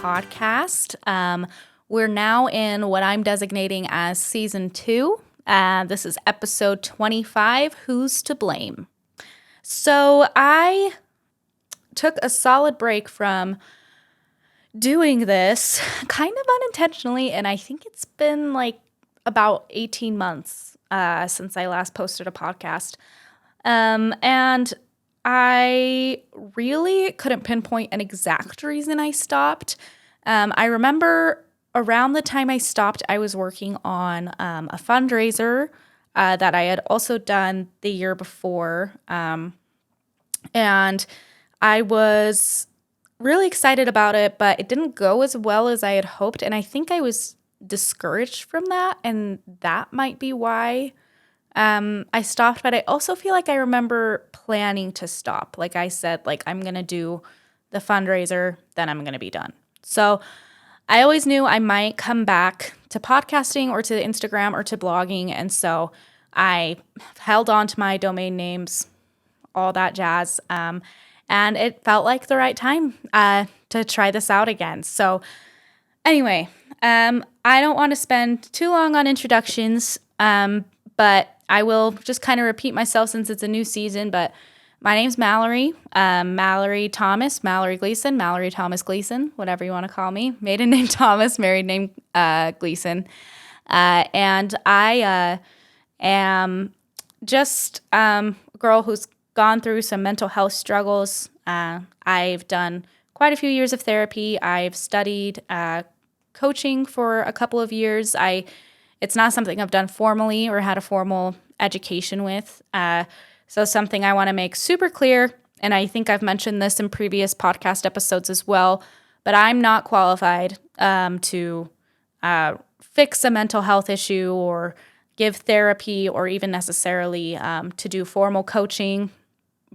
podcast. We're now in what I'm designating as season 2. This is episode 25, Who's to Blame? So I took a solid break from doing this kind of unintentionally, and I think it's been like about 18 months since I last posted a podcast. And I really couldn't pinpoint an exact reason I stopped. I remember around the time I stopped, I was working on a fundraiser that I had also done the year before. And I was really excited about it, but it didn't go as well as I had hoped. And I think I was discouraged from that, and that might be why I stopped. But I also feel like I remember planning to stop. Like I said, like I'm going to do the fundraiser, then I'm going to be done. So I always knew I might come back to podcasting or to Instagram or to blogging. And so I held on to my domain names, all that jazz. And it felt like the right time to try this out again. So anyway, I don't want to spend too long on introductions, but I will just kind of repeat myself since it's a new season. But my name's Mallory, Mallory Thomas, Mallory Gleason, Mallory Thomas Gleason, whatever you want to call me. Maiden name Thomas, married name Gleason. And I am just a girl who's gone through some mental health struggles. I've done quite a few years of therapy. I've studied coaching for a couple of years. It's not something I've done formally or had a formal education with. So something I want to make super clear, and I think I've mentioned this in previous podcast episodes as well, but I'm not qualified to fix a mental health issue or give therapy or even necessarily to do formal coaching.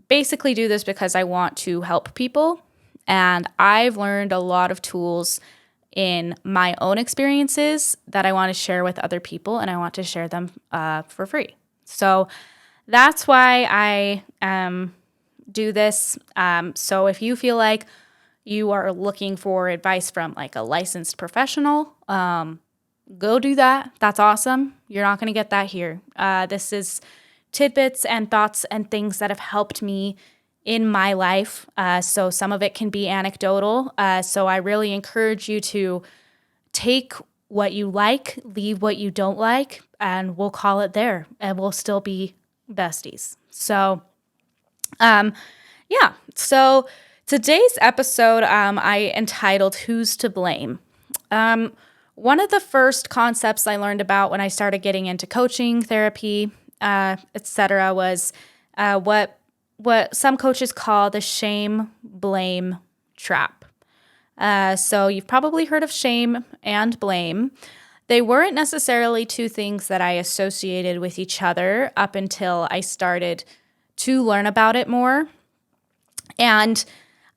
Basically do this because I want to help people, and I've learned a lot of tools in my own experiences that I want to share with other people, and I want to share them for free. So that's why I do this. So if you feel like you are looking for advice from like a licensed professional, go do that. That's awesome. You're not going to get that here. This is tidbits and thoughts and things that have helped me in my life. So some of it can be anecdotal. So I really encourage you to take what you like, leave what you don't like, and we'll call it there, and we'll still be besties. So, yeah. So today's episode, I entitled "Who's to Blame." One of the first concepts I learned about when I started getting into coaching, therapy, etc., was what some coaches call the shame-blame trap. So you've probably heard of shame and blame. They weren't necessarily two things that I associated with each other up until I started to learn about it more. And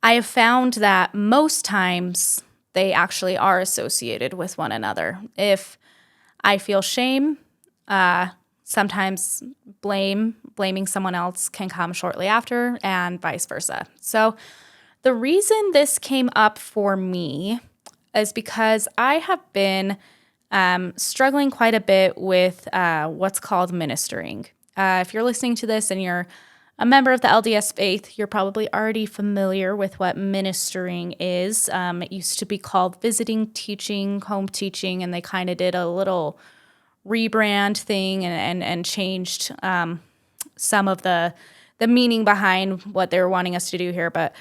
I have found that most times they actually are associated with one another. If I feel shame, sometimes blaming someone else can come shortly after, and vice versa. So the reason this came up for me is because I have been struggling quite a bit with what's called ministering. If you're listening to this and you're a member of the LDS faith, you're probably already familiar with what ministering is. It used to be called visiting teaching, home teaching, and they kind of did a little rebrand thing and changed some of the meaning behind what they were wanting us to do here. But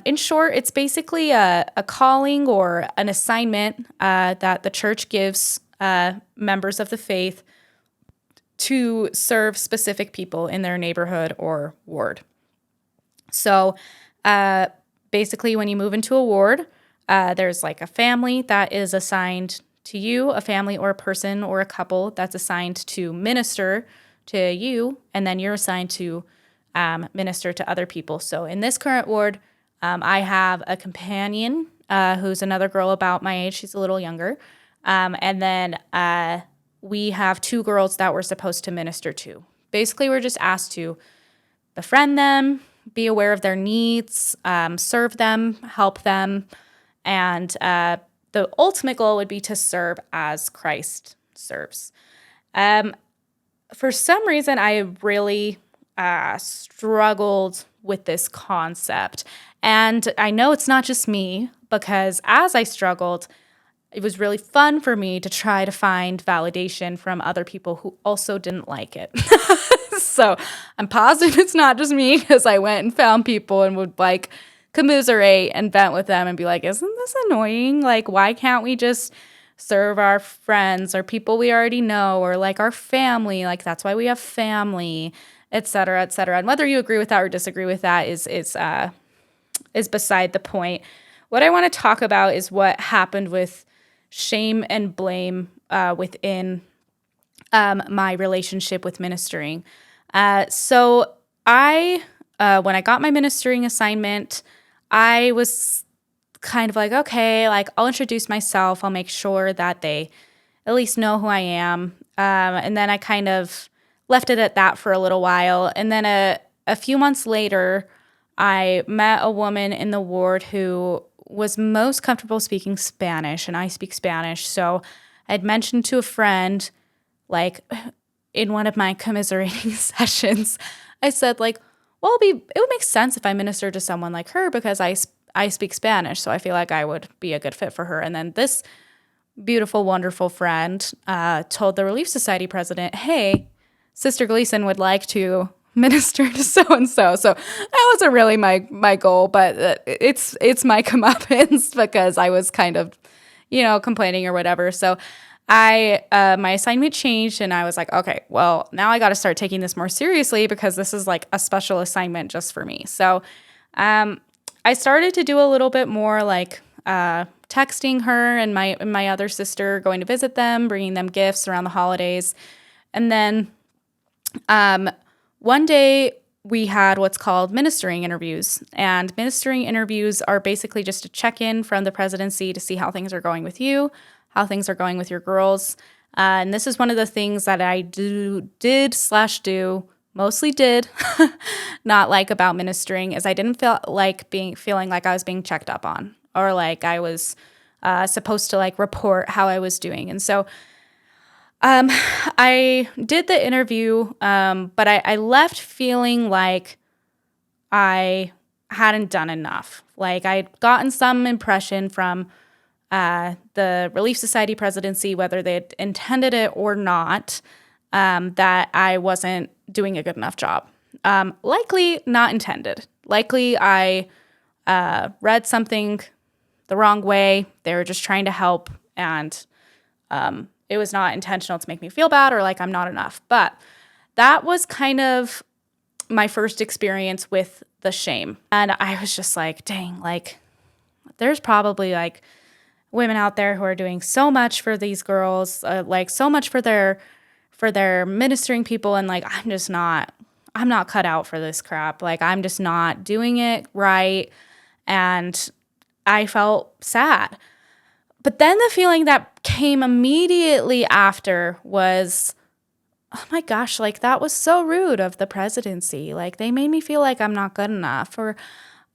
in short, it's basically a calling or an assignment that the church gives members of the faith to serve specific people in their neighborhood or ward. So basically, when you move into a ward, there's like a family that is assigned to you, a family or a person or a couple that's assigned to minister to you, and then you're assigned to minister to other people. So in this current ward, I have a companion who's another girl about my age. She's a little younger. And then we have 2 girls that we're supposed to minister to. Basically, we're just asked to befriend them, be aware of their needs, serve them, help them, And the ultimate goal would be to serve as Christ serves. For some reason, I really struggled with this concept. And I know it's not just me, because as I struggled, it was really fun for me to try to find validation from other people who also didn't like it. So I'm positive it's not just me, because I went and found people and would like commiserate and vent with them and be like, isn't this annoying? Like, why can't we just serve our friends or people we already know, or like our family? Like, that's why we have family, et cetera, et cetera. And whether you agree with that or disagree with that is beside the point. What I want to talk about is what happened with shame and blame within my relationship with ministering. So I, when I got my ministering assignment, I was kind of like, okay, like I'll introduce myself. I'll make sure that they at least know who I am. And then I kind of left it at that for a little while. And then a few months later, I met a woman in the ward who was most comfortable speaking Spanish, and I speak Spanish. So I'd mentioned to a friend, like in one of my commiserating sessions, I said like, well, it would make sense if I ministered to someone like her, because I speak Spanish, so I feel like I would be a good fit for her. And then this beautiful, wonderful friend told the Relief Society president, hey, Sister Gleason would like to minister to so-and-so. So that wasn't really my goal, but it's my comeuppance, because I was kind of, complaining or whatever. So my assignment changed, and I was like, okay, well, now I got to start taking this more seriously, because this is like a special assignment just for me. So I started to do a little bit more like texting her and my other sister, going to visit them, bringing them gifts around the holidays. And then one day we had what's called ministering interviews. And ministering interviews are basically just a check-in from the presidency to see how things are going with you, how things are going with your girls. And this is one of the things that I mostly did not like about ministering, is I didn't feel like feeling like I was being checked up on, or like I was supposed to like report how I was doing. And so I did the interview, but I left feeling like I hadn't done enough. Like I'd gotten some impression from the Relief Society presidency, whether they had intended it or not, that I wasn't doing a good enough job. Likely not intended. Likely I read something the wrong way. They were just trying to help, and it was not intentional to make me feel bad or like I'm not enough. But that was kind of my first experience with the shame. And I was just like, dang, like there's probably like women out there who are doing so much for these girls, like so much for their ministering people, and like I'm not cut out for this crap. Like I'm just not doing it right, and I felt sad. But then the feeling that came immediately after was, oh my gosh, like that was so rude of the presidency. Like they made me feel like I'm not good enough, or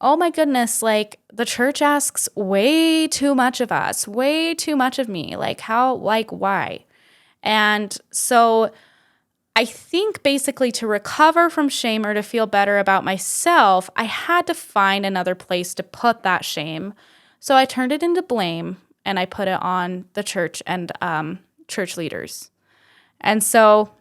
oh my goodness, like the church asks way too much of us, way too much of me. Like how, like why? And so I think basically to recover from shame or to feel better about myself, I had to find another place to put that shame. So I turned it into blame, and I put it on the church and church leaders. And so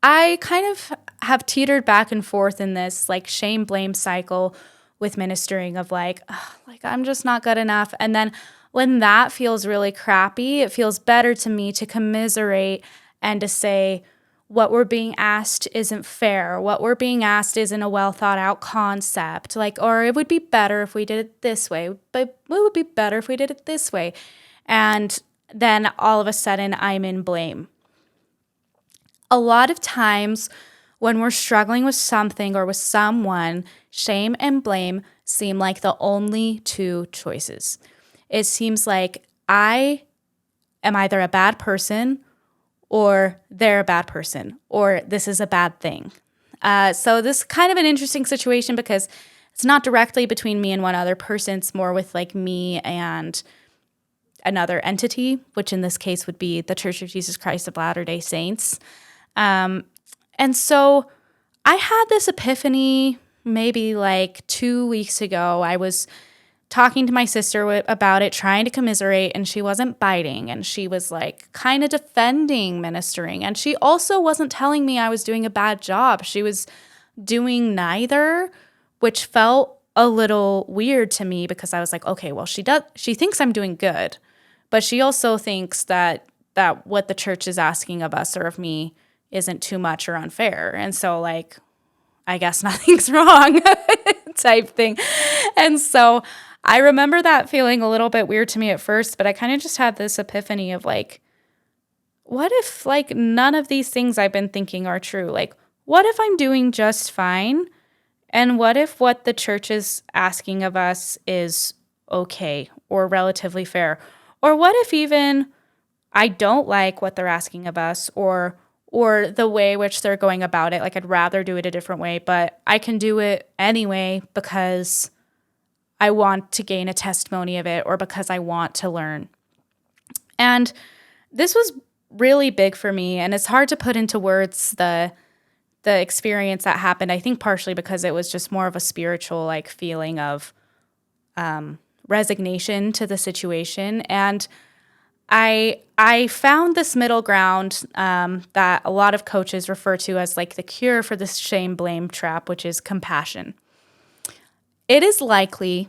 I kind of have teetered back and forth in this like shame blame cycle with ministering of like I'm just not good enough. And then when that feels really crappy, it feels better to me to commiserate and to say what we're being asked isn't fair. What we're being asked isn't a well thought out concept. Like, or it would be better if we did it this way, but it would be better if we did it this way. And then all of a sudden I'm in blame. A lot of times when we're struggling with something or with someone, shame and blame seem like the only two choices. It seems like I am either a bad person, or they're a bad person, or this is a bad thing. So this is kind of an interesting situation, because It's not directly between me and one other person. It's more with like me and another entity, which in this case would be the Church of Jesus Christ of Latter-day Saints. And so I had this epiphany maybe like 2 weeks ago. I was talking to my sister about it, trying to commiserate, and she wasn't biting. And she was like kind of defending ministering. And she also wasn't telling me I was doing a bad job. She was doing neither, which felt a little weird to me because I was like, okay, well, she thinks I'm doing good, but she also thinks that what the church is asking of us or of me isn't too much or unfair. And so like, I guess nothing's wrong type thing. And so I remember that feeling a little bit weird to me at first, but I kind of just had this epiphany of like, what if like none of these things I've been thinking are true? Like, what if I'm doing just fine? And what if what the church is asking of us is okay or relatively fair? Or what if even I don't like what they're asking of us or the way which they're going about it? Like I'd rather do it a different way, but I can do it anyway because I want to gain a testimony of it or because I want to learn. And this was really big for me, and it's hard to put into words the experience that happened. I think partially because it was just more of a spiritual like feeling of resignation to the situation. And I found this middle ground that a lot of coaches refer to as like the cure for this shame blame trap, which is compassion. It is likely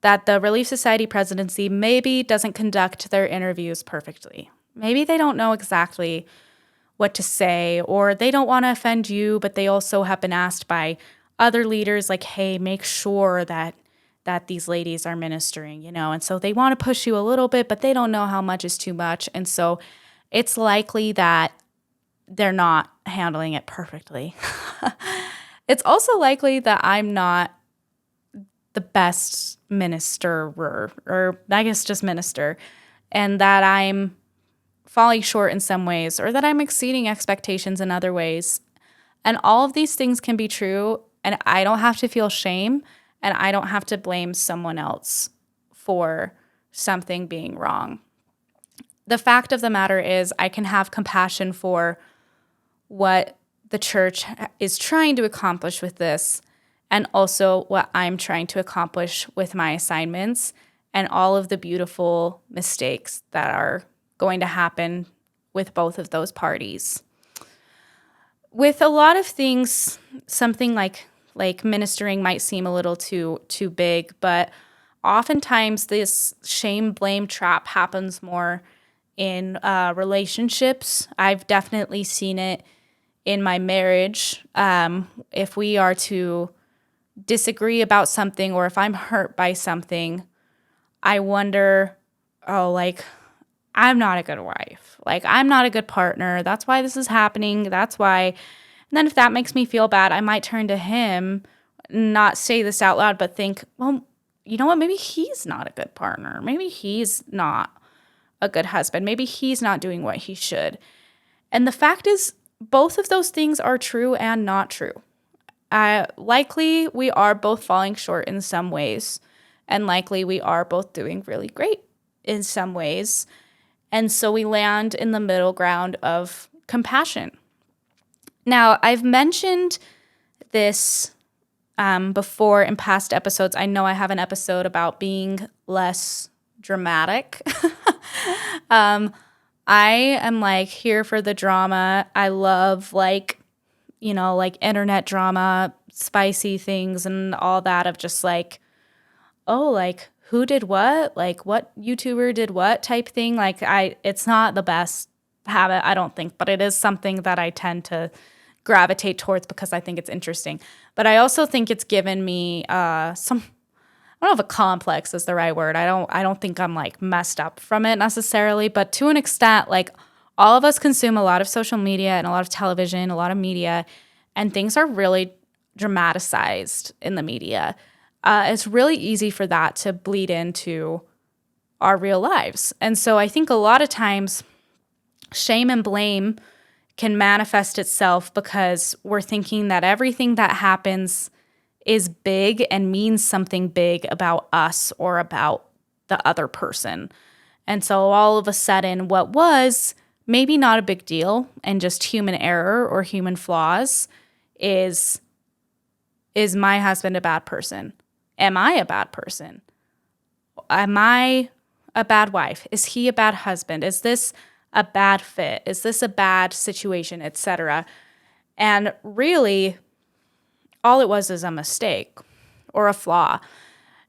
that the Relief Society presidency maybe doesn't conduct their interviews perfectly. Maybe they don't know exactly what to say, or they don't want to offend you, but they also have been asked by other leaders like, hey, make sure that these ladies are ministering, you know, and so they want to push you a little bit, but they don't know how much is too much. And so it's likely that they're not handling it perfectly. It's also likely that I'm not the best ministerer, or I guess just minister, and that I'm falling short in some ways, or that I'm exceeding expectations in other ways. And all of these things can be true, and I don't have to feel shame, and I don't have to blame someone else for something being wrong. The fact of the matter is I can have compassion for what the church is trying to accomplish with this, and also what I'm trying to accomplish with my assignments and all of the beautiful mistakes that are going to happen with both of those parties. With a lot of things, something like ministering might seem a little too big, but oftentimes this shame blame trap happens more in relationships. I've definitely seen it in my marriage. If we are to disagree about something, or if I'm hurt by something, I wonder, oh, like, I'm not a good wife. Like, I'm not a good partner. That's why this is happening. That's why. And then if that makes me feel bad, I might turn to him, not say this out loud, but think, well, you know what? Maybe he's not a good partner. Maybe he's not a good husband. Maybe he's not doing what he should. And the fact is, both of those things are true and not true. Likely we are both falling short in some ways, and likely we are both doing really great in some ways. And so we land in the middle ground of compassion. Now, I've mentioned this before in past episodes. I know I have an episode about being less dramatic. I am like here for the drama. I love like internet drama, spicy things and all that of just like, oh, like who did what? Like what YouTuber did what type thing? Like it's not the best habit, I don't think, but it is something that I tend to gravitate towards because I think it's interesting. But I also think it's given me some, I don't know if a complex is the right word. I don't think I'm like messed up from it necessarily, but to an extent, like all of us consume a lot of social media and a lot of television, a lot of media, and things are really dramatized in the media. It's really easy for that to bleed into our real lives. And so I think a lot of times shame and blame can manifest itself because we're thinking that everything that happens is big and means something big about us or about the other person. And so all of a sudden, what was maybe not a big deal and just human error or human flaws is my husband a bad person? Am I a bad person? Am I a bad wife? Is he a bad husband? Is this a bad fit? Is this a bad situation, etc.? And really, all it was is a mistake or a flaw.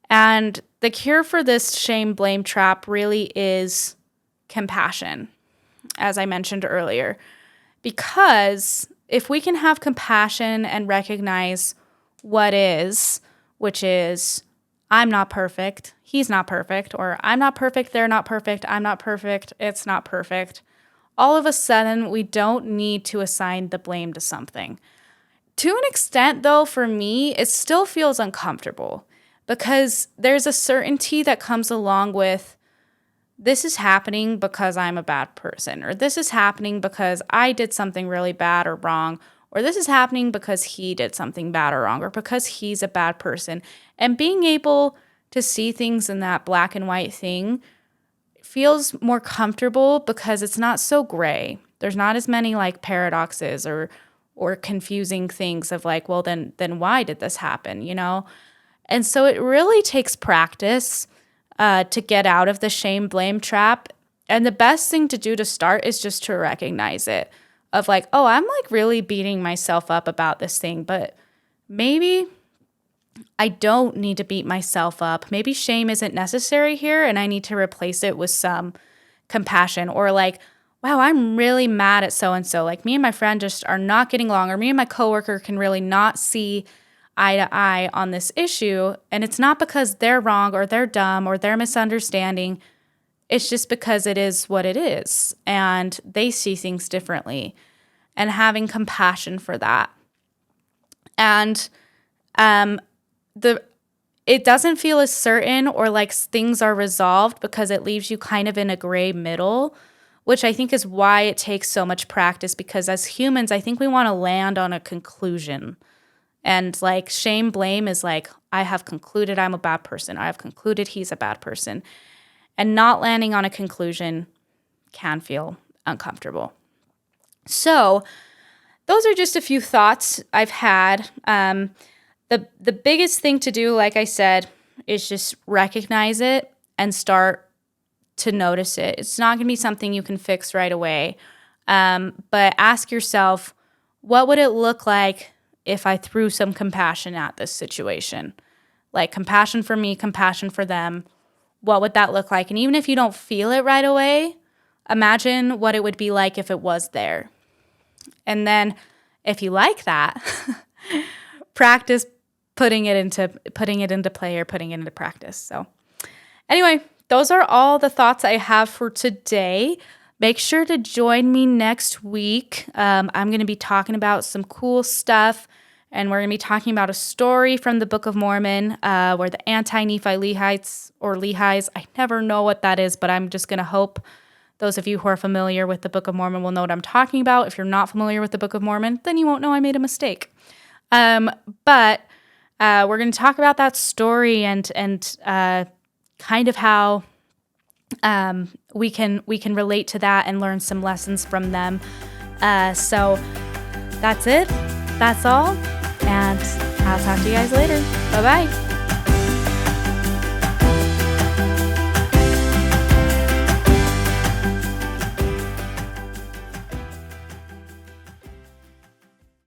And the cure for this shame blame trap really is compassion, as I mentioned earlier. Because if we can have compassion and recognize what is, which is, I'm not perfect, he's not perfect, or I'm not perfect, they're not perfect, I'm not perfect, it's not perfect, all of a sudden we don't need to assign the blame to something. To an extent, though, for me, it still feels uncomfortable because there's a certainty that comes along with this is happening because I'm a bad person, or this is happening because I did something really bad or wrong, or this is happening because he did something bad or wrong, or because he's a bad person. And being able to see things in that black and white thing feels more comfortable because it's not so gray. There's not as many like paradoxes or confusing things of like, well, then why did this happen, you know? And so it really takes practice to get out of the shame blame trap. And the best thing to do to start is just to recognize it of like, oh, I'm like really beating myself up about this thing, but maybe I don't need to beat myself up. Maybe shame isn't necessary here and I need to replace it with some compassion, or like, wow, I'm really mad at so-and-so. Like me and my friend just are not getting along, or me and my coworker can really not see eye to eye on this issue. And it's not because they're wrong or they're dumb or they're misunderstanding. It's just because it is what it is and they see things differently, and having compassion for that. And it doesn't feel as certain or like things are resolved because it leaves you kind of in a gray middle, which I think is why it takes so much practice, because as humans, I think we want to land on a conclusion. And like shame blame is like, I have concluded I'm a bad person. I have concluded he's a bad person. And not landing on a conclusion can feel uncomfortable. So those are just a few thoughts I've had. The biggest thing to do, like I said, is just recognize it and start to notice it. It's not going to be something you can fix right away. But ask yourself, what would it look like if I threw some compassion at this situation? Like compassion for me, compassion for them. What would that look like? And even if you don't feel it right away, imagine what it would be like if it was there. And then if you like that, practice putting it into play or putting it into practice. So anyway, those are all the thoughts I have for today. Make sure to join me next week. I'm going to be talking about some cool stuff, and we're going to be talking about a story from the Book of Mormon where the anti-Nephi Lehis, I never know what that is, but I'm just going to hope those of you who are familiar with the Book of Mormon will know what I'm talking about. If you're not familiar with the Book of Mormon, then you won't know I made a mistake. But we're going to talk about that story and kind of how we can relate to that and learn some lessons from them. So that's it. That's all. And I'll talk to you guys later. Bye-bye.